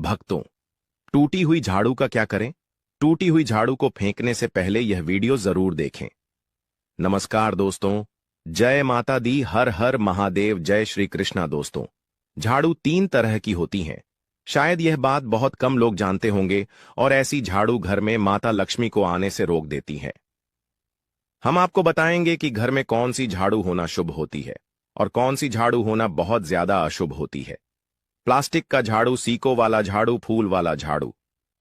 भक्तों, टूटी हुई झाड़ू का क्या करें? टूटी हुई झाड़ू को फेंकने से पहले यह वीडियो जरूर देखें। नमस्कार दोस्तों, जय माता दी, हर हर महादेव, जय श्री कृष्णा। दोस्तों, झाड़ू 3 तरह की होती हैं। शायद यह बात बहुत कम लोग जानते होंगे और ऐसी झाड़ू घर में माता लक्ष्मी को आने से रोक देती है। हम आपको बताएंगे कि घर में कौन सी झाड़ू होना शुभ होती है और कौन सी झाड़ू होना बहुत ज्यादा अशुभ होती है। प्लास्टिक का झाड़ू, सीको वाला झाड़ू, फूल वाला झाड़ू,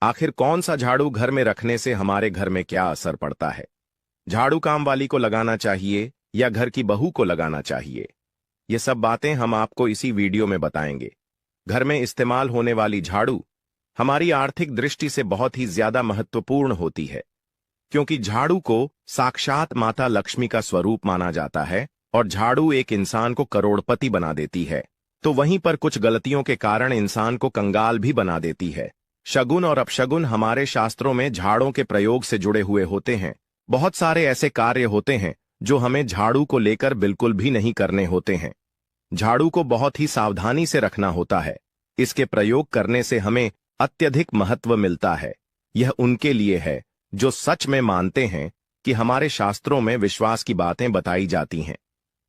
आखिर कौन सा झाड़ू घर में रखने से हमारे घर में क्या असर पड़ता है? झाड़ू काम वाली को लगाना चाहिए या घर की बहू को लगाना चाहिए? ये सब बातें हम आपको इसी वीडियो में बताएंगे। घर में इस्तेमाल होने वाली झाड़ू हमारी आर्थिक दृष्टि से बहुत ही ज्यादा महत्वपूर्ण होती है, क्योंकि झाड़ू को साक्षात माता लक्ष्मी का स्वरूप माना जाता है और झाड़ू एक इंसान को करोड़पति बना देती है, तो वहीं पर कुछ गलतियों के कारण इंसान को कंगाल भी बना देती है। शगुन और अपशगुन हमारे शास्त्रों में झाड़ों के प्रयोग से जुड़े हुए होते हैं। बहुत सारे ऐसे कार्य होते हैं जो हमें झाड़ू को लेकर बिल्कुल भी नहीं करने होते हैं। झाड़ू को बहुत ही सावधानी से रखना होता है। इसके प्रयोग करने से हमें अत्यधिक महत्व मिलता है। यह उनके लिए है जो सच में मानते हैं कि हमारे शास्त्रों में विश्वास की बातें बताई जाती हैं।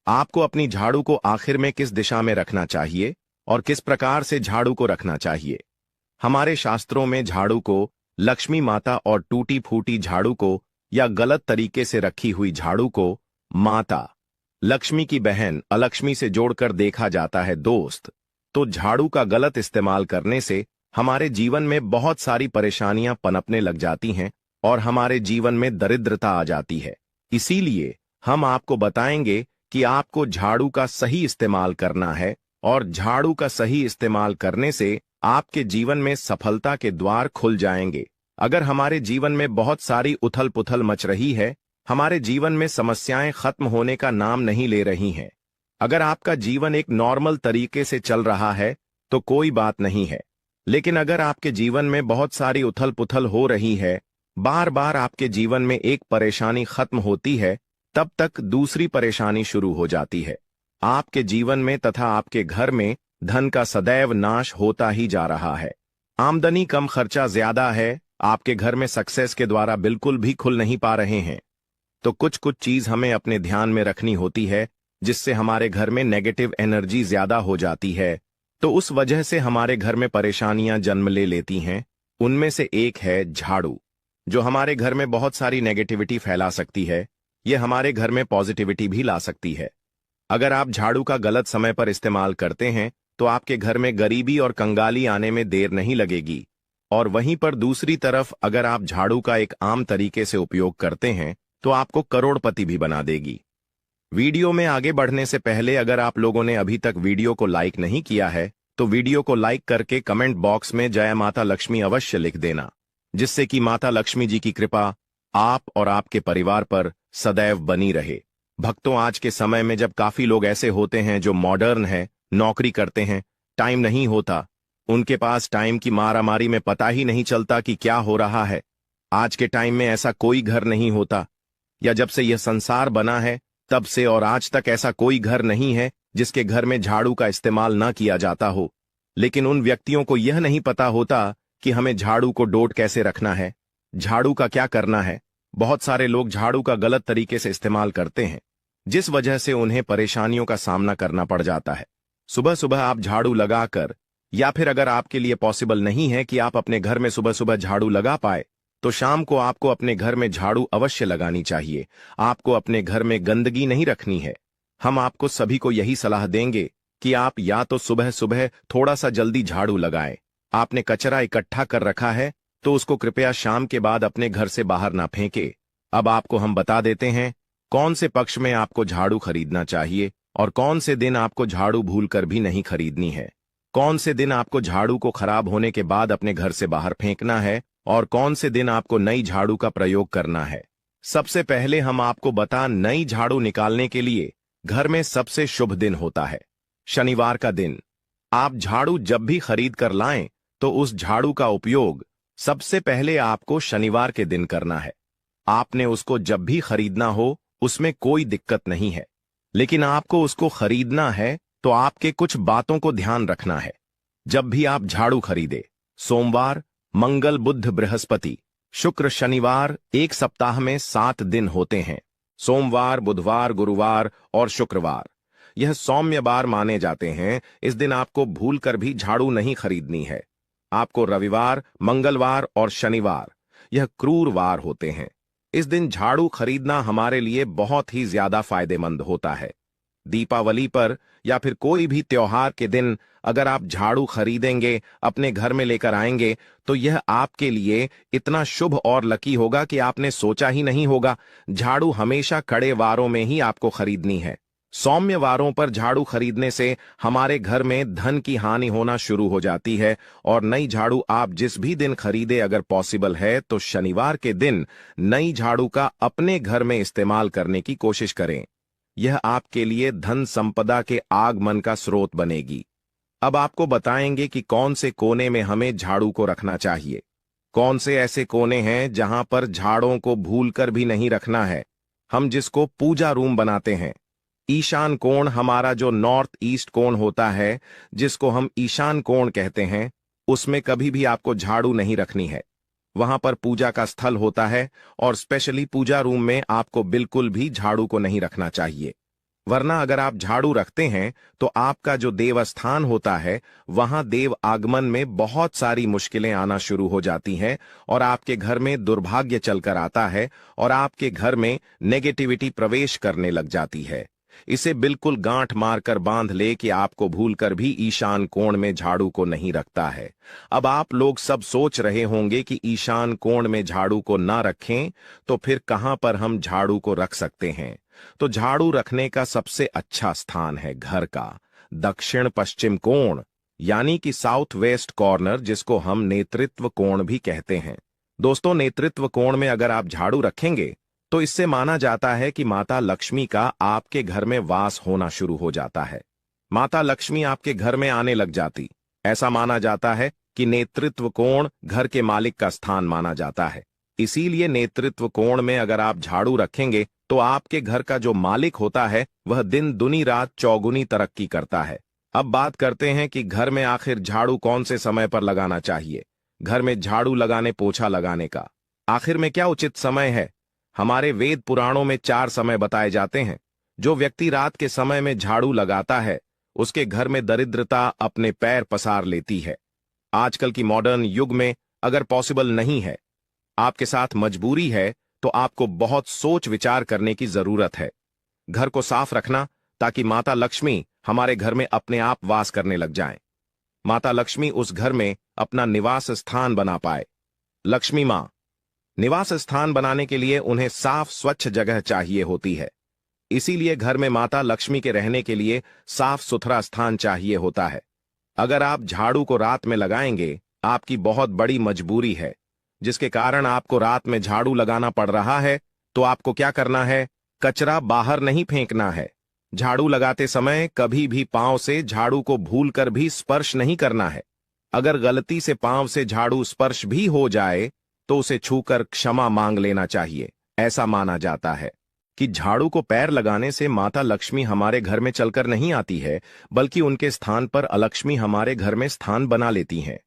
आपको अपनी झाड़ू को आखिर में किस दिशा में रखना चाहिए और किस प्रकार से झाड़ू को रखना चाहिए? हमारे शास्त्रों में झाड़ू को लक्ष्मी माता और टूटी फूटी झाड़ू को या गलत तरीके से रखी हुई झाड़ू को माता लक्ष्मी की बहन अलक्ष्मी से जोड़कर देखा जाता है। दोस्त, तो झाड़ू का गलत इस्तेमाल करने से हमारे जीवन में बहुत सारी परेशानियां पनपने लग जाती हैं और हमारे जीवन में दरिद्रता आ जाती है। इसीलिए हम आपको बताएंगे कि आपको झाड़ू का सही इस्तेमाल करना है और झाड़ू का सही इस्तेमाल करने से आपके जीवन में सफलता के द्वार खुल जाएंगे। अगर हमारे जीवन में बहुत सारी उथल पुथल मच रही है, हमारे जीवन में समस्याएं खत्म होने का नाम नहीं ले रही हैं, अगर आपका जीवन एक नॉर्मल तरीके से चल रहा है तो कोई बात नहीं है, लेकिन अगर आपके जीवन में बहुत सारी उथल पुथल हो रही है, बार बार आपके जीवन में एक परेशानी खत्म होती है, तब तक दूसरी परेशानी शुरू हो जाती है। आपके जीवन में तथा आपके घर में धन का सदैव नाश होता ही जा रहा है। आमदनी कम, खर्चा ज्यादा है, आपके घर में सक्सेस के द्वारा बिल्कुल भी खुल नहीं पा रहे हैं। तो कुछ कुछ चीज हमें अपने ध्यान में रखनी होती है जिससे हमारे घर में नेगेटिव एनर्जी ज्यादा हो जाती है, तो उस वजह से हमारे घर में परेशानियां जन्म ले लेती हैं। उनमें से एक है झाड़ू, जो हमारे घर में बहुत सारी नेगेटिविटी फैला सकती है। यह हमारे घर में पॉजिटिविटी भी ला सकती है। अगर आप झाड़ू का गलत समय पर इस्तेमाल करते हैं तो आपके घर में गरीबी और कंगाली आने में देर नहीं लगेगी, और वहीं पर दूसरी तरफ अगर आप झाड़ू का एक आम तरीके से उपयोग करते हैं तो आपको करोड़पति भी बना देगी। वीडियो में आगे बढ़ने से पहले अगर आप लोगों ने अभी तक वीडियो को लाइक नहीं किया है तो वीडियो को लाइक करके कमेंट बॉक्स में जय माता लक्ष्मी अवश्य लिख देना, जिससे कि माता लक्ष्मी जी की कृपा आप और आपके परिवार पर सदैव बनी रहे। भक्तों, आज के समय में जब काफी लोग ऐसे होते हैं जो मॉडर्न है, नौकरी करते हैं, टाइम नहीं होता, उनके पास टाइम की मारामारी में पता ही नहीं चलता कि क्या हो रहा है। आज के टाइम में ऐसा कोई घर नहीं होता, या जब से यह संसार बना है तब से और आज तक ऐसा कोई घर नहीं है जिसके घर में झाड़ू का इस्तेमाल ना किया जाता हो। लेकिन उन व्यक्तियों को यह नहीं पता होता कि हमें झाड़ू को डोट कैसे रखना है, झाड़ू का क्या करना है। बहुत सारे लोग झाड़ू का गलत तरीके से इस्तेमाल करते हैं, जिस वजह से उन्हें परेशानियों का सामना करना पड़ जाता है। सुबह सुबह आप झाड़ू लगाकर, या फिर अगर आपके लिए पॉसिबल नहीं है कि आप अपने घर में सुबह सुबह झाड़ू लगा पाए, तो शाम को आपको अपने घर में झाड़ू अवश्य लगानी चाहिए। आपको अपने घर में गंदगी नहीं रखनी है। हम आपको सभी को यही सलाह देंगे कि आप या तो सुबह सुबह थोड़ा सा जल्दी झाड़ू लगाएं। आपने कचरा इकट्ठा कर रखा है तो उसको कृपया शाम के बाद अपने घर से बाहर ना फेंके। अब आपको हम बता देते हैं कौन से पक्ष में आपको झाड़ू खरीदना चाहिए और कौन से दिन आपको झाड़ू भूलकर भी नहीं खरीदनी है, कौन से दिन आपको झाड़ू को खराब होने के बाद अपने घर से बाहर फेंकना है और कौन से दिन आपको नई झाड़ू का प्रयोग करना है। सबसे पहले हम आपको बता, नई झाड़ू निकालने के लिए घर में सबसे शुभ दिन होता है शनिवार का दिन। आप झाड़ू जब भी खरीद कर लाएं तो उस झाड़ू का उपयोग सबसे पहले आपको शनिवार के दिन करना है। आपने उसको जब भी खरीदना हो उसमें कोई दिक्कत नहीं है, लेकिन आपको उसको खरीदना है तो आपके कुछ बातों को ध्यान रखना है। जब भी आप झाड़ू खरीदे, सोमवार, मंगल, बुध, बृहस्पति, शुक्र, शनिवार एक सप्ताह में 7 दिन होते हैं। सोमवार, बुधवार, गुरुवार और शुक्रवार यह सौम्य बार माने जाते हैं। इस दिन आपको भूलकर भी झाड़ू नहीं खरीदनी है। आपको रविवार, मंगलवार और शनिवार यह क्रूर वार होते हैं। इस दिन झाड़ू खरीदना हमारे लिए बहुत ही ज्यादा फायदेमंद होता है। दीपावली पर या फिर कोई भी त्योहार के दिन अगर आप झाड़ू खरीदेंगे, अपने घर में लेकर आएंगे, तो यह आपके लिए इतना शुभ और लकी होगा कि आपने सोचा ही नहीं होगा। झाड़ू हमेशा कड़े वारों में ही आपको खरीदनी है। सौम्य वारों पर झाड़ू खरीदने से हमारे घर में धन की हानि होना शुरू हो जाती है। और नई झाड़ू आप जिस भी दिन खरीदे, अगर पॉसिबल है तो शनिवार के दिन नई झाड़ू का अपने घर में इस्तेमाल करने की कोशिश करें। यह आपके लिए धन संपदा के आगमन का स्रोत बनेगी। अब आपको बताएंगे कि कौन से कोने में हमें झाड़ू को रखना चाहिए। कौन से ऐसे कोने हैं जहां पर झाड़ों को भूलकर भी नहीं रखना है। हम जिसको पूजा रूम बनाते हैं, ईशान कोण, हमारा जो नॉर्थ ईस्ट कोण होता है, जिसको हम ईशान कोण कहते हैं, उसमें कभी भी आपको झाड़ू नहीं रखनी है। वहां पर पूजा का स्थल होता है और स्पेशली पूजा रूम में आपको बिल्कुल भी झाड़ू को नहीं रखना चाहिए। वरना अगर आप झाड़ू रखते हैं तो आपका जो देवस्थान होता है, वहां देव आगमन में बहुत सारी मुश्किलें आना शुरू हो जाती हैं और आपके घर में दुर्भाग्य चलकर आता है और आपके घर में नेगेटिविटी प्रवेश करने लग जाती है। इसे बिल्कुल गांठ मारकर बांध ले कि आपको भूलकर भी ईशान कोण में झाड़ू को नहीं रखता है। अब आप लोग सब सोच रहे होंगे कि ईशान कोण में झाड़ू को ना रखें तो फिर कहां पर हम झाड़ू को रख सकते हैं। तो झाड़ू रखने का सबसे अच्छा स्थान है घर का दक्षिण पश्चिम कोण, यानी कि साउथ वेस्ट कॉर्नर, जिसको हम नेतृत्व कोण भी कहते हैं। दोस्तों, नेतृत्व कोण में अगर आप झाड़ू रखेंगे तो इससे माना जाता है कि माता लक्ष्मी का आपके घर में वास होना शुरू हो जाता है। माता लक्ष्मी आपके घर में आने लग जाती। ऐसा माना जाता है कि नेतृत्व कोण घर के मालिक का स्थान माना जाता है। इसीलिए नेतृत्व कोण में अगर आप झाड़ू रखेंगे तो आपके घर का जो मालिक होता है वह दिन दुनी रात चौगुनी तरक्की करता है। अब बात करते हैं कि घर में आखिर झाड़ू कौन से समय पर लगाना चाहिए। घर में झाड़ू लगाने, पोछा लगाने का आखिर में क्या उचित समय है। हमारे वेद पुराणों में 4 समय बताए जाते हैं। जो व्यक्ति रात के समय में झाड़ू लगाता है उसके घर में दरिद्रता अपने पैर पसार लेती है। आजकल की मॉडर्न युग में अगर पॉसिबल नहीं है, आपके साथ मजबूरी है, तो आपको बहुत सोच विचार करने की जरूरत है। घर को साफ रखना ताकि माता लक्ष्मी हमारे घर में अपने आप वास करने लग जाएं। माता लक्ष्मी उस घर में अपना निवास स्थान बना पाए। लक्ष्मी मां निवास स्थान बनाने के लिए उन्हें साफ स्वच्छ जगह चाहिए होती है। इसीलिए घर में माता लक्ष्मी के रहने के लिए साफ सुथरा स्थान चाहिए होता है। अगर आप झाड़ू को रात में लगाएंगे, आपकी बहुत बड़ी मजबूरी है जिसके कारण आपको रात में झाड़ू लगाना पड़ रहा है, तो आपको क्या करना है, कचरा बाहर नहीं फेंकना है। झाड़ू लगाते समय कभी भी पांव से झाड़ू को भूलकर भी स्पर्श नहीं करना है। अगर गलती से पांव से झाड़ू स्पर्श भी हो जाए तो उसे छूकर क्षमा मांग लेना चाहिए। ऐसा माना जाता है कि झाड़ू को पैर लगाने से माता लक्ष्मी हमारे घर में चलकर नहीं आती है, बल्कि उनके स्थान पर अलक्ष्मी हमारे घर में स्थान बना लेती हैं।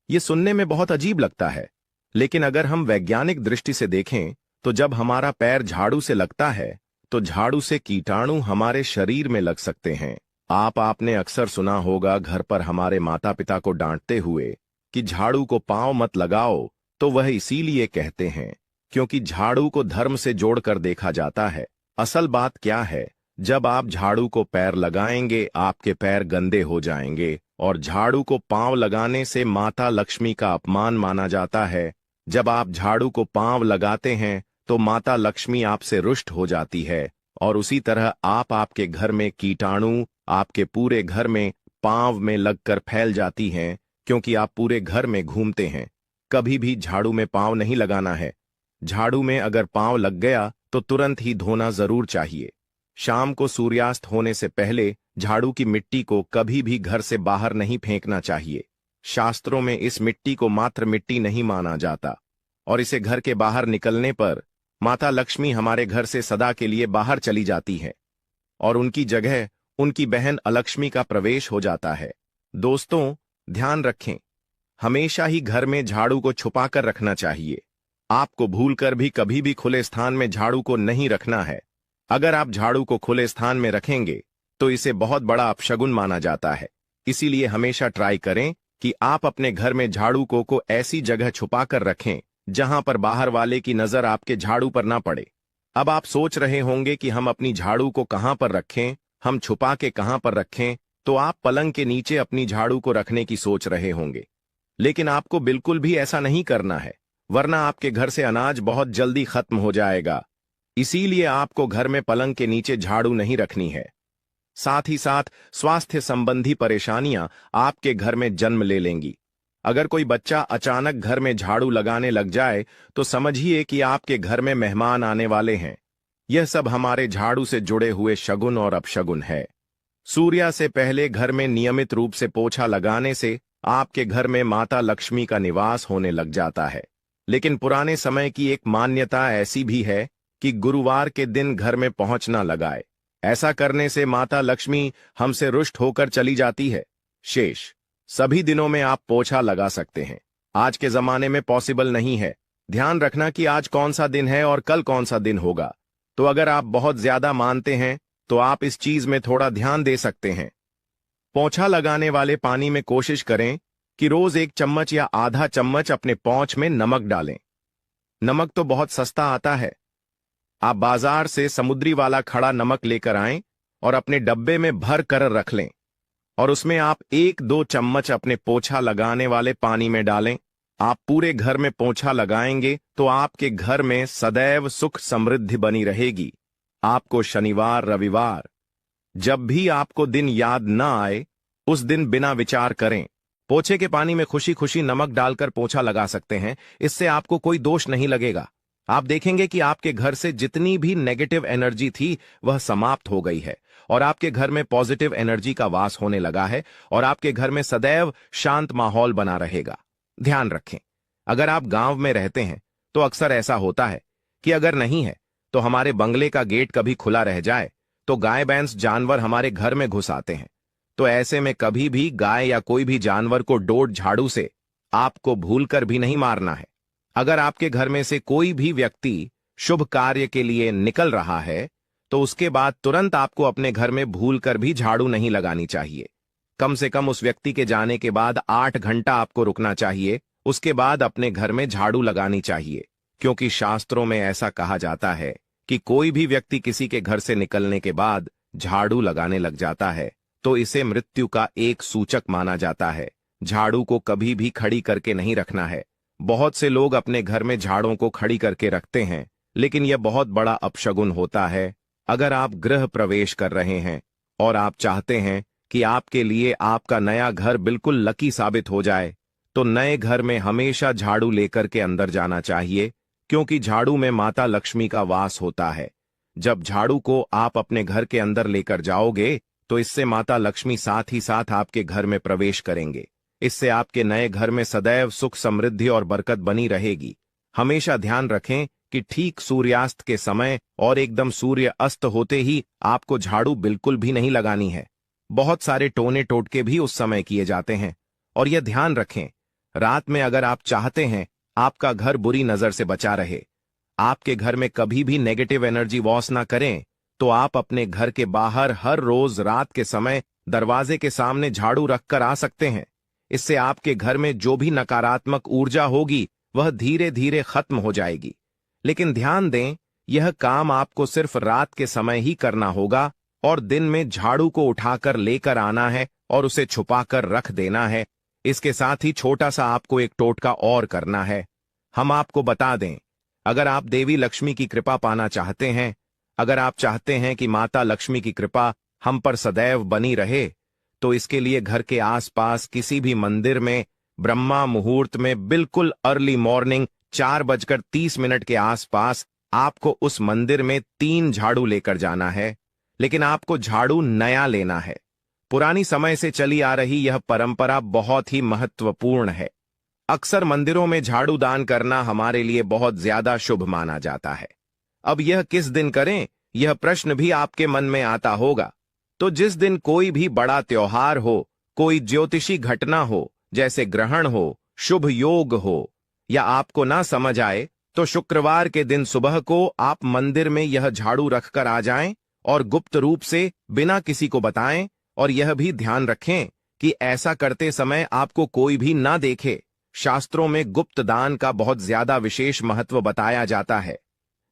ये सुनने में बहुत अजीब लगता है, लेकिन अगर हम वैज्ञानिक दृष्टि से देखें तो जब हमारा पैर झाड़ू से लगता है तो झाड़ू से कीटाणु हमारे शरीर में लग सकते हैं। आपने अक्सर सुना होगा घर पर हमारे माता पिता को डांटते हुए कि झाड़ू को पांव मत लगाओ, तो वह इसीलिए कहते हैं क्योंकि झाड़ू को धर्म से जोड़कर देखा जाता है। असल बात क्या है, जब आप झाड़ू को पैर लगाएंगे आपके पैर गंदे हो जाएंगे और झाड़ू को पांव लगाने से माता लक्ष्मी का अपमान माना जाता है। जब आप झाड़ू को पांव लगाते हैं तो माता लक्ष्मी आपसे रुष्ट हो जाती है और उसी तरह आपके घर में कीटाणु आपके पूरे घर में पांव में लगकर फैल जाती हैं, क्योंकि आप पूरे घर में घूमते हैं। कभी भी झाड़ू में पांव नहीं लगाना है। झाड़ू में अगर पांव लग गया तो तुरंत ही धोना जरूर चाहिए। शाम को सूर्यास्त होने से पहले झाड़ू की मिट्टी को कभी भी घर से बाहर नहीं फेंकना चाहिए। शास्त्रों में इस मिट्टी को मात्र मिट्टी नहीं माना जाता और इसे घर के बाहर निकलने पर माता लक्ष्मी हमारे घर से सदा के लिए बाहर चली जाती है और उनकी जगह उनकी बहन अलक्ष्मी का प्रवेश हो जाता है। दोस्तों, ध्यान रखें, हमेशा ही घर में झाड़ू को छुपाकर रखना चाहिए। आपको भूलकर भी कभी भी खुले स्थान में झाड़ू को नहीं रखना है। अगर आप झाड़ू को खुले स्थान में रखेंगे तो इसे बहुत बड़ा अपशगुन माना जाता है। इसीलिए हमेशा ट्राई करें कि आप अपने घर में झाड़ू को ऐसी जगह छुपाकर रखें जहां पर बाहर वाले की नजर आपके झाड़ू पर ना पड़े। अब आप सोच रहे होंगे कि हम अपनी झाड़ू को कहां पर रखें, हम छुपा के कहां पर रखें, तो आप पलंग के नीचे अपनी झाड़ू को रखने की सोच रहे होंगे। लेकिन आपको बिल्कुल भी ऐसा नहीं करना है, वरना आपके घर से अनाज बहुत जल्दी खत्म हो जाएगा। इसीलिए आपको घर में पलंग के नीचे झाड़ू नहीं रखनी है। साथ ही साथ स्वास्थ्य संबंधी परेशानियां आपके घर में जन्म ले लेंगी। अगर कोई बच्चा अचानक घर में झाड़ू लगाने लग जाए तो समझिए कि आपके घर में मेहमान आने वाले हैं। यह सब हमारे झाड़ू से जुड़े हुए शगुन और अपशगुन है। सूर्य से पहले घर में नियमित रूप से पोछा लगाने से आपके घर में माता लक्ष्मी का निवास होने लग जाता है। लेकिन पुराने समय की एक मान्यता ऐसी भी है कि गुरुवार के दिन घर में पोंछ न लगाए। ऐसा करने से माता लक्ष्मी हमसे रुष्ट होकर चली जाती है। शेष सभी दिनों में आप पोछा लगा सकते हैं। आज के जमाने में पॉसिबल नहीं है। ध्यान रखना कि आज कौन सा दिन है और कल कौन सा दिन होगा। तो अगर आप बहुत ज्यादा मानते हैं तो आप इस चीज में थोड़ा ध्यान दे सकते हैं। पोछा लगाने वाले पानी में कोशिश करें कि रोज 1 चम्मच या आधा चम्मच अपने पोंछ में नमक डालें। नमक तो बहुत सस्ता आता है। आप बाजार से समुद्री वाला खड़ा नमक लेकर आएं और अपने डब्बे में भर कर रख लें और उसमें आप 1-2 चम्मच अपने पोछा लगाने वाले पानी में डालें। आप पूरे घर में पोछा लगाएंगे तो आपके घर में सदैव सुख समृद्धि बनी रहेगी। आपको शनिवार रविवार जब भी आपको दिन याद न आए उस दिन बिना विचार करें पोछे के पानी में खुशी खुशी नमक डालकर पोछा लगा सकते हैं। इससे आपको कोई दोष नहीं लगेगा। आप देखेंगे कि आपके घर से जितनी भी नेगेटिव एनर्जी थी वह समाप्त हो गई है और आपके घर में पॉजिटिव एनर्जी का वास होने लगा है और आपके घर में सदैव शांत माहौल बना रहेगा। ध्यान रखें, अगर आप गांव में रहते हैं तो अक्सर ऐसा होता है कि अगर नहीं है तो हमारे बंगले का गेट कभी खुला रह जाए तो गाय भैंस जानवर हमारे घर में घुस आते हैं। तो ऐसे में कभी भी गाय या कोई भी जानवर को डोट झाड़ू से आपको भूलकर भी नहीं मारना है। अगर आपके घर में से कोई भी व्यक्ति शुभ कार्य के लिए निकल रहा है तो उसके बाद तुरंत आपको अपने घर में भूलकर भी झाड़ू नहीं लगानी चाहिए। कम से कम उस व्यक्ति के जाने के बाद 8 घंटा आपको रुकना चाहिए। उसके बाद अपने घर में झाड़ू लगानी चाहिए, क्योंकि शास्त्रों में ऐसा कहा जाता है कि कोई भी व्यक्ति किसी के घर से निकलने के बाद झाड़ू लगाने लग जाता है तो इसे मृत्यु का एक सूचक माना जाता है। झाड़ू को कभी भी खड़ी करके नहीं रखना है। बहुत से लोग अपने घर में झाड़ों को खड़ी करके रखते हैं, लेकिन यह बहुत बड़ा अपशगुन होता है। अगर आप गृह प्रवेश कर रहे हैं और आप चाहते हैं कि आपके लिए आपका नया घर बिल्कुल लकी साबित हो जाए तो नए घर में हमेशा झाड़ू लेकर के अंदर जाना चाहिए, क्योंकि झाड़ू में माता लक्ष्मी का वास होता है। जब झाड़ू को आप अपने घर के अंदर लेकर जाओगे तो इससे माता लक्ष्मी साथ ही साथ आपके घर में प्रवेश करेंगे। इससे आपके नए घर में सदैव सुख समृद्धि और बरकत बनी रहेगी। हमेशा ध्यान रखें कि ठीक सूर्यास्त के समय और एकदम सूर्य अस्त होते ही आपको झाड़ू बिल्कुल भी नहीं लगानी है। बहुत सारे टोने टोटके भी उस समय किए जाते हैं। और यह ध्यान रखें, रात में अगर आप चाहते हैं आपका घर बुरी नजर से बचा रहे, आपके घर में कभी भी नेगेटिव एनर्जी वॉस ना करें, तो आप अपने घर के बाहर हर रोज रात के समय दरवाजे के सामने झाड़ू रखकर आ सकते हैं। इससे आपके घर में जो भी नकारात्मक ऊर्जा होगी वह धीरे धीरे खत्म हो जाएगी। लेकिन ध्यान दें, यह काम आपको सिर्फ रात के समय ही करना होगा और दिन में झाड़ू को उठाकर लेकर आना है और उसे छुपाकर रख देना है। इसके साथ ही छोटा सा आपको एक टोटका और करना है। हम आपको बता दें, अगर आप देवी लक्ष्मी की कृपा पाना चाहते हैं, अगर आप चाहते हैं कि माता लक्ष्मी की कृपा हम पर सदैव बनी रहे, तो इसके लिए घर के आसपास किसी भी मंदिर में ब्रह्मा मुहूर्त में बिल्कुल अर्ली मॉर्निंग 4:30 के आसपास आपको उस मंदिर में 3 झाड़ू लेकर जाना है। लेकिन आपको झाड़ू नया लेना है। पुरानी समय से चली आ रही यह परंपरा बहुत ही महत्वपूर्ण है। अक्सर मंदिरों में झाड़ू दान करना हमारे लिए बहुत ज्यादा शुभ माना जाता है। अब यह किस दिन करें, यह प्रश्न भी आपके मन में आता होगा। तो जिस दिन कोई भी बड़ा त्योहार हो, कोई ज्योतिषी घटना हो, जैसे ग्रहण हो, शुभ योग हो, या आपको ना समझ आए तो शुक्रवार के दिन सुबह को आप मंदिर में यह झाड़ू रखकर आ जाएं और गुप्त रूप से बिना किसी को बताएं, और यह भी ध्यान रखें कि ऐसा करते समय आपको कोई भी ना देखे। शास्त्रों में गुप्त दान का बहुत ज्यादा विशेष महत्व बताया जाता है।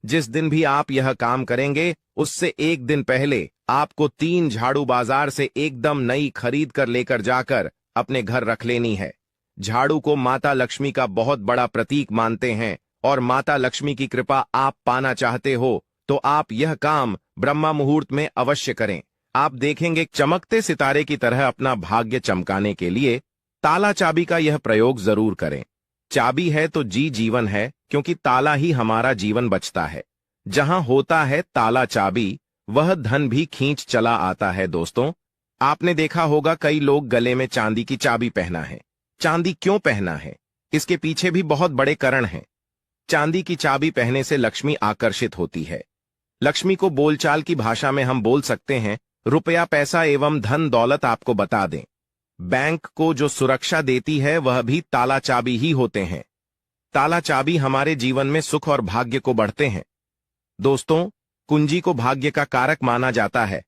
जिस दिन भी आप यह काम करेंगे उससे एक दिन पहले आपको 3 झाड़ू बाजार से एकदम नई खरीद कर लेकर जाकर अपने घर रख लेनी है। झाड़ू को माता लक्ष्मी का बहुत बड़ा प्रतीक मानते हैं, और माता लक्ष्मी की कृपा आप पाना चाहते हो तो आप यह काम ब्रह्मा मुहूर्त में अवश्य करें। आप देखेंगे चमकते सितारे की तरह अपना भाग्य चमकाने के लिए ताला चाबी का यह प्रयोग जरूर करें। चाबी है तो जीवन है, क्योंकि ताला ही हमारा जीवन बचता है। जहां होता है ताला चाबी, वह धन भी खींच चला आता है। दोस्तों, आपने देखा होगा कई लोग गले में चांदी की चाबी पहना है। चांदी क्यों पहना है, इसके पीछे भी बहुत बड़े कारण हैं। चांदी की चाबी पहनने से लक्ष्मी आकर्षित होती है। लक्ष्मी को बोलचाल की भाषा में हम बोल सकते हैं रुपया, पैसा एवं धन दौलत। आपको बता दें, बैंक को जो सुरक्षा देती है वह भी ताला चाबी ही होते हैं। ताला चाबी हमारे जीवन में सुख और भाग्य को बढ़ते हैं। दोस्तों, कुंजी को भाग्य का कारक माना जाता है।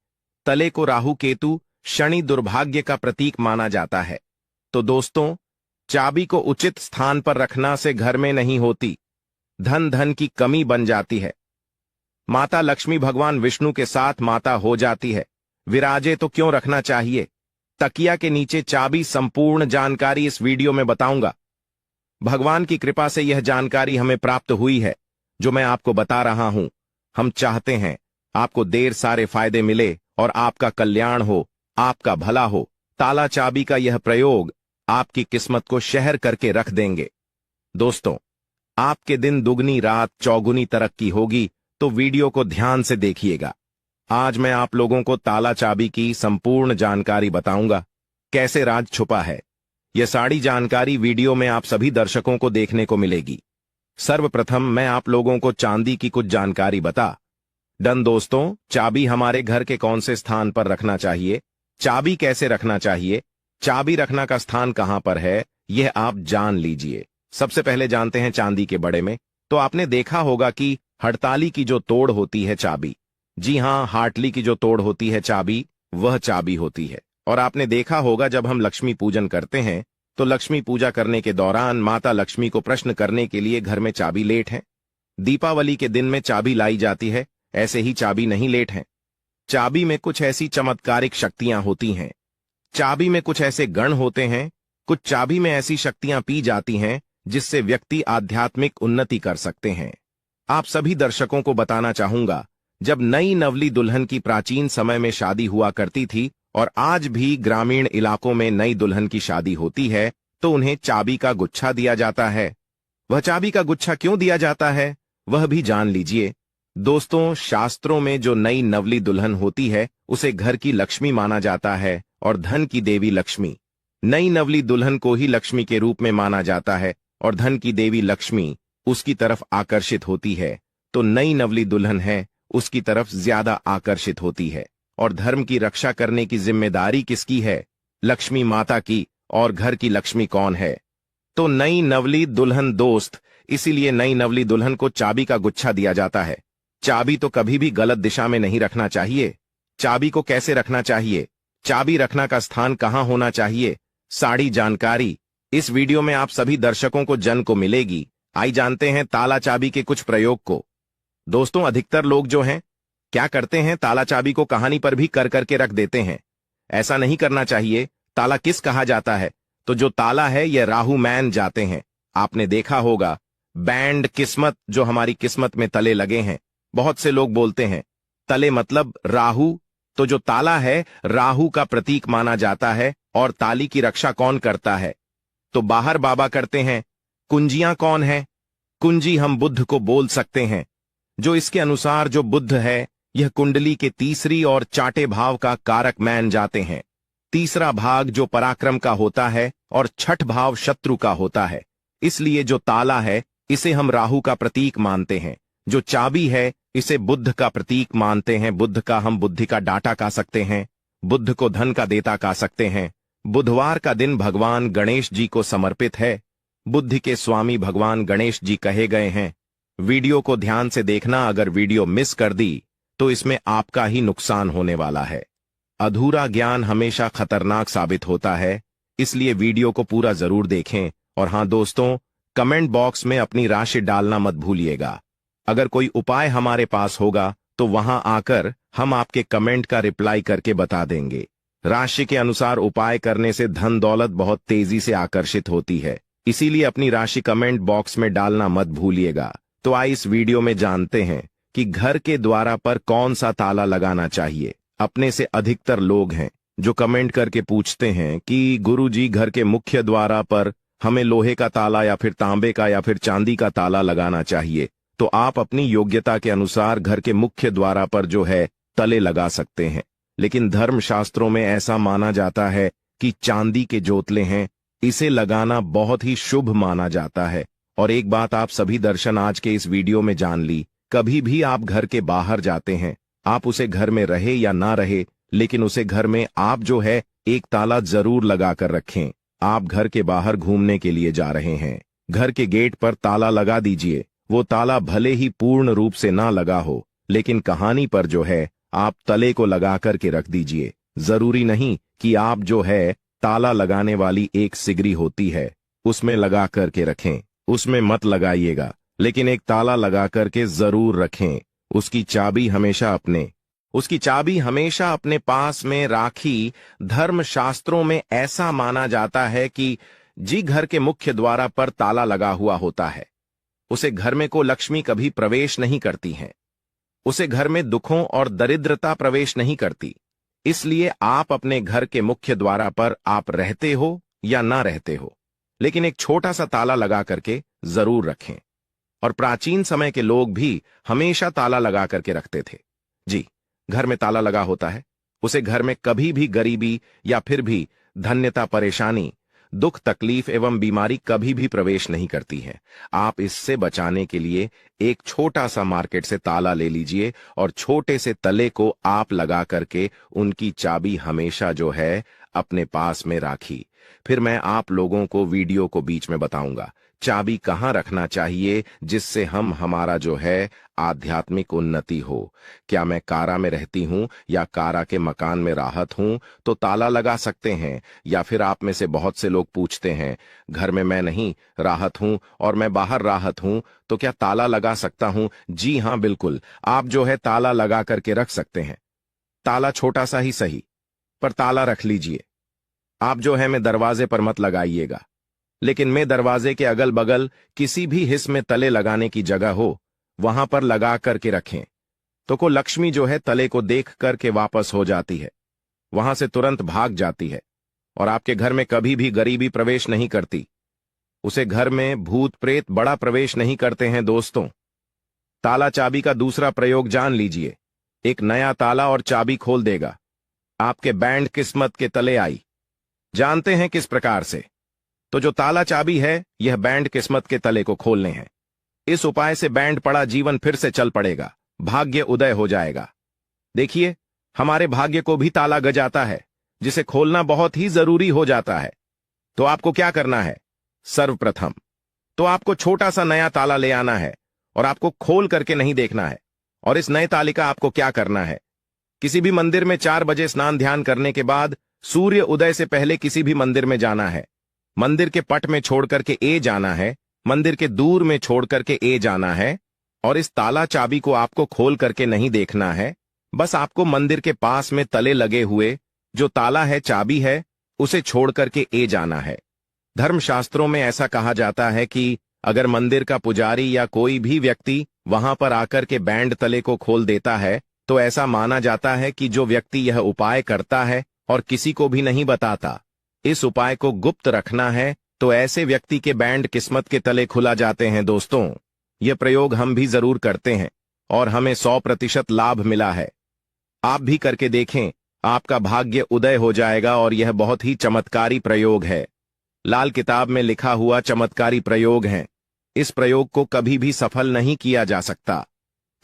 तले को राहु केतु शनि दुर्भाग्य का प्रतीक माना जाता है। तो दोस्तों, चाबी को उचित स्थान पर रखना से घर में नहीं होती धन की कमी बन जाती है। माता लक्ष्मी भगवान विष्णु के साथ माता हो जाती है। विराजे तो क्यों रखना चाहिए? तकिया के नीचे चाबी। संपूर्ण जानकारी इस वीडियो में बताऊंगा। भगवान की कृपा से यह जानकारी हमें प्राप्त हुई है जो मैं आपको बता रहा हूं। हम चाहते हैं आपको ढेर सारे फायदे मिले और आपका कल्याण हो, आपका भला हो। ताला चाबी का यह प्रयोग आपकी किस्मत को शहर करके रख देंगे। दोस्तों, आपके दिन दुगनी रात चौगुनी तरक्की होगी, तो वीडियो को ध्यान से देखिएगा। आज मैं आप लोगों को ताला चाबी की संपूर्ण जानकारी बताऊंगा, कैसे राज छुपा है। यह सारी जानकारी वीडियो में आप सभी दर्शकों को देखने को मिलेगी। सर्वप्रथम मैं आप लोगों को चांदी की कुछ जानकारी बता डन। दोस्तों, चाबी हमारे घर के कौन से स्थान पर रखना चाहिए, चाबी कैसे रखना चाहिए, चाबी रखना का स्थान कहां पर है, यह आप जान लीजिए। सबसे पहले जानते हैं चांदी के बड़े में। तो आपने देखा होगा कि हड़ताली की जो तोड़ होती है चाबी, जी हां, हाटली की जो तोड़ होती है चाबी, वह चाबी होती है। और आपने देखा होगा जब हम लक्ष्मी पूजन करते हैं तो लक्ष्मी पूजा करने के दौरान माता लक्ष्मी को प्रश्न करने के लिए घर में चाबी लेट है। दीपावली के दिन में चाबी लाई जाती है, ऐसे ही चाबी नहीं लेट है। चाबी में कुछ ऐसी चमत्कारिक शक्तियां होती हैं। चाबी में कुछ ऐसे गण होते हैं। कुछ चाबी में ऐसी शक्तियां पी जाती हैं जिससे व्यक्ति आध्यात्मिक उन्नति कर सकते हैं। आप सभी दर्शकों को बताना चाहूंगा, जब नई नवली दुल्हन की प्राचीन समय में शादी हुआ करती थी और आज भी ग्रामीण इलाकों में नई दुल्हन की शादी होती है तो उन्हें चाबी का गुच्छा दिया जाता है। वह चाबी का गुच्छा क्यों दिया जाता है, वह भी जान लीजिए। दोस्तों, शास्त्रों में जो नई नवली दुल्हन होती है उसे घर की लक्ष्मी माना जाता है और धन की देवी लक्ष्मी। नई नवली दुल्हन को ही लक्ष्मी के रूप में माना जाता है और धन की देवी लक्ष्मी उसकी तरफ आकर्षित होती है। तो नई नवली दुल्हन है उसकी तरफ ज्यादा आकर्षित होती है। और धर्म की रक्षा करने की जिम्मेदारी किसकी है? लक्ष्मी माता की। और घर की लक्ष्मी कौन है? तो नई नवली दुल्हन दोस्त। इसीलिए नई नवली दुल्हन को चाबी का गुच्छा दिया जाता है। चाबी तो कभी भी गलत दिशा में नहीं रखना चाहिए। चाबी को कैसे रखना चाहिए, चाबी रखना का स्थान कहां होना चाहिए, सारी जानकारी इस वीडियो में आप सभी दर्शकों को जन को मिलेगी। आइए जानते हैं ताला चाबी के कुछ प्रयोग को। दोस्तों, अधिकतर लोग जो हैं क्या करते हैं, ताला चाबी को कहानी पर भी कर करके रख देते हैं। ऐसा नहीं करना चाहिए। ताला किस कहा जाता है? तो जो ताला है यह राहु मैन जाते हैं। आपने देखा होगा बैंड किस्मत, जो हमारी किस्मत में तले लगे हैं। बहुत से लोग बोलते हैं तले मतलब राहु, तो जो ताला है राहु का प्रतीक माना जाता है। और ताली की रक्षा कौन करता है? तो बाहर बाबा करते हैं। कुंजियां कौन है? कुंजी हम बुद्ध को बोल सकते हैं। जो इसके अनुसार जो बुद्ध है यह कुंडली के तीसरी और चाटे भाव का कारक मान जाते हैं। तीसरा भाग जो पराक्रम का होता है और छठ भाव शत्रु का होता है। इसलिए जो ताला है इसे हम राहु का प्रतीक मानते हैं। जो चाबी है इसे बुद्ध का प्रतीक मानते हैं। बुद्ध का हम बुद्धि का डाटा कह सकते हैं। बुद्ध को धन का देता कह सकते हैं। बुधवार का दिन भगवान गणेश जी को समर्पित है। बुद्धि के स्वामी भगवान गणेश जी कहे गए हैं। वीडियो को ध्यान से देखना, अगर वीडियो मिस कर दी तो इसमें आपका ही नुकसान होने वाला है। अधूरा ज्ञान हमेशा खतरनाक साबित होता है, इसलिए वीडियो को पूरा जरूर देखें। और हां दोस्तों, कमेंट बॉक्स में अपनी राशि डालना मत भूलिएगा। अगर कोई उपाय हमारे पास होगा तो वहां आकर हम आपके कमेंट का रिप्लाई करके बता देंगे। राशि के अनुसार उपाय करने से धन दौलत बहुत तेजी से आकर्षित होती है, इसीलिए अपनी राशि कमेंट बॉक्स में डालना मत भूलिएगा। तो आइए इस वीडियो में जानते हैं कि घर के द्वार पर कौन सा ताला लगाना चाहिए। अपने से अधिकतर लोग हैं जो कमेंट करके पूछते हैं कि गुरुजी, घर के मुख्य द्वार पर हमें लोहे का ताला या फिर तांबे का या फिर चांदी का ताला लगाना चाहिए। तो आप अपनी योग्यता के अनुसार घर के मुख्य द्वार पर जो है तले लगा सकते हैं, लेकिन धर्मशास्त्रों में ऐसा माना जाता है कि चांदी के जोतले हैं, इसे लगाना बहुत ही शुभ माना जाता है। और एक बात आप सभी दर्शन आज के इस वीडियो में जान ली, कभी भी आप घर के बाहर जाते हैं, आप उसे घर में रहे या ना रहे, लेकिन उसे घर में आप जो है एक ताला जरूर लगा कर रखें। आप घर के बाहर घूमने के लिए जा रहे हैं, घर के गेट पर ताला लगा दीजिए। वो ताला भले ही पूर्ण रूप से ना लगा हो, लेकिन कहानी पर जो है आप तले को लगा करके रख दीजिए। जरूरी नहीं कि आप जो है ताला लगाने वाली एक सिगरी होती है उसमें लगा करके रखें, उसमें मत लगाइएगा, लेकिन एक ताला लगा करके जरूर रखें। उसकी चाबी हमेशा अपने पास में राखी। धर्मशास्त्रों में ऐसा माना जाता है कि जी घर के मुख्य द्वार पर ताला लगा हुआ होता है, उसे घर में को लक्ष्मी कभी प्रवेश नहीं करती हैं, उसे घर में दुखों और दरिद्रता प्रवेश नहीं करती। इसलिए आप अपने घर के मुख्य द्वार पर आप रहते हो या ना रहते हो, लेकिन एक छोटा सा ताला लगा करके जरूर रखें। और प्राचीन समय के लोग भी हमेशा ताला लगा करके रखते थे। जी, घर में ताला लगा होता है, उसे घर में कभी भी गरीबी या फिर भी धन्यता, परेशानी, दुख, तकलीफ एवं बीमारी कभी भी प्रवेश नहीं करती है। आप इससे बचाने के लिए एक छोटा सा मार्केट से ताला ले लीजिए और छोटे से तले को आप लगा करके उनकी चाबी हमेशा जो है अपने पास में राखी। फिर मैं आप लोगों को वीडियो को बीच में बताऊंगा चाबी कहां रखना चाहिए, जिससे हमारा जो है आध्यात्मिक उन्नति हो। क्या मैं कारा में रहती हूं या कारा के मकान में राहत हूं तो ताला लगा सकते हैं। या फिर आप में से बहुत से लोग पूछते हैं घर में मैं नहीं राहत हूं और मैं बाहर राहत हूं तो क्या ताला लगा सकता हूं। जी हां, बिल्कुल, आप जो है ताला लगा करके रख सकते हैं। ताला छोटा सा ही सही, पर ताला रख लीजिए। आप जो है मैं दरवाजे पर मत लगाइएगा, लेकिन मैं दरवाजे के अगल बगल किसी भी हिस्से में तले लगाने की जगह हो वहां पर लगा करके रखें, तो को लक्ष्मी जो है तले को देख करके वापस हो जाती है, वहां से तुरंत भाग जाती है और आपके घर में कभी भी गरीबी प्रवेश नहीं करती। उसे घर में भूत प्रेत बड़ा प्रवेश नहीं करते हैं। दोस्तों, ताला चाबी का दूसरा प्रयोग जान लीजिए। एक नया ताला और चाबी खोल देगा। आपके बैंड किस्मत के तले आई। जानते हैं किस प्रकार से? तो जो ताला चाबी है यह बैंड किस्मत के तले को खोलने हैं। इस उपाय से बैंड पड़ा जीवन फिर से चल पड़ेगा, भाग्य उदय हो जाएगा। देखिए, हमारे भाग्य को भी ताला गजाता है, जिसे खोलना बहुत ही जरूरी हो जाता है। तो आपको क्या करना है? सर्वप्रथम तो आपको छोटा सा नया ताला ले आना है और आपको खोल करके नहीं देखना है। और इस नए ताले का आपको क्या करना है? किसी भी मंदिर में 4 बजे स्नान ध्यान करने के बाद सूर्य उदय से पहले किसी भी मंदिर में जाना है। मंदिर के पट में छोड़ करके ए जाना है, मंदिर के दूर में छोड़ करके ए जाना है। और इस ताला चाबी को आपको खोल करके नहीं देखना है, बस आपको मंदिर के पास में तले लगे हुए जो ताला है, चाबी है, उसे छोड़ करके ए जाना है। धर्मशास्त्रों में ऐसा कहा जाता है कि अगर मंदिर का पुजारी या कोई भी व्यक्ति वहां पर आकर के बैंड तले को खोल देता है तो ऐसा माना जाता है कि जो व्यक्ति यह उपाय करता है और किसी को भी नहीं बताता, इस उपाय को गुप्त रखना है, तो ऐसे व्यक्ति के बैंड किस्मत के तले खुला जाते हैं। दोस्तों, यह प्रयोग हम भी जरूर करते हैं और हमें 100% लाभ मिला है। आप भी करके देखें, आपका भाग्य उदय हो जाएगा। और यह बहुत ही चमत्कारी प्रयोग है, लाल किताब में लिखा हुआ चमत्कारी प्रयोग है। इस प्रयोग को कभी भी सफल नहीं किया जा सकता,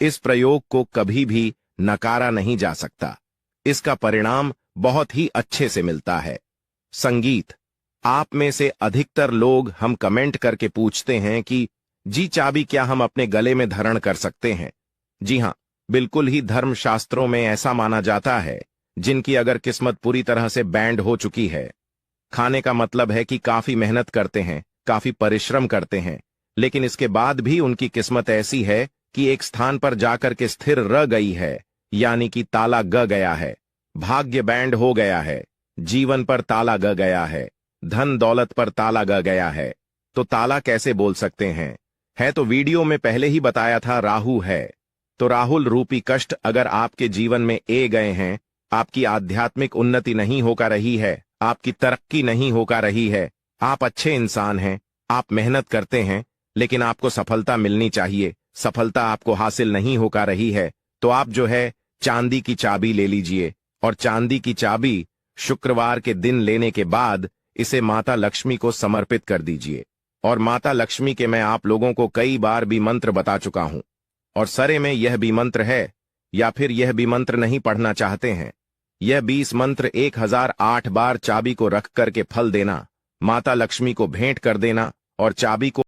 इस प्रयोग को कभी भी नकारा नहीं जा सकता। इसका परिणाम बहुत ही अच्छे से मिलता है। संगीत, आप में से अधिकतर लोग हम कमेंट करके पूछते हैं कि जी चाबी क्या हम अपने गले में धारण कर सकते हैं। जी हाँ, बिल्कुल ही धर्मशास्त्रों में ऐसा माना जाता है जिनकी अगर किस्मत पूरी तरह से बैंड हो चुकी है। खाने का मतलब है कि काफी मेहनत करते हैं, काफी परिश्रम करते हैं, लेकिन इसके बाद भी उनकी किस्मत ऐसी है कि एक स्थान पर जाकर के स्थिर रह गई है, यानी कि ताला ग गया है, भाग्य बैंड हो गया है, जीवन पर ताला ग गया है, धन दौलत पर ताला ग गया है। तो ताला कैसे बोल सकते हैं? है तो वीडियो में पहले ही बताया था, राहु है। तो राहुल रूपी कष्ट अगर आपके जीवन में ए गए हैं, आपकी आध्यात्मिक उन्नति नहीं होकर रही है, आपकी तरक्की नहीं होकर रही है, आप अच्छे इंसान हैं, आप मेहनत करते हैं, लेकिन आपको सफलता मिलनी चाहिए, सफलता आपको हासिल नहीं होकर रही है, तो आप जो है चांदी की चाबी ले लीजिए, और चांदी की चाबी शुक्रवार के दिन लेने के बाद इसे माता लक्ष्मी को समर्पित कर दीजिए। और माता लक्ष्मी के मैं आप लोगों को कई बार भी मंत्र बता चुका हूं, और सरे में यह भी मंत्र है, या फिर यह भी मंत्र नहीं पढ़ना चाहते हैं, यह 20 मंत्र 1008 बार चाबी को रख करके फल देना, माता लक्ष्मी को भेंट कर देना, और चाबी को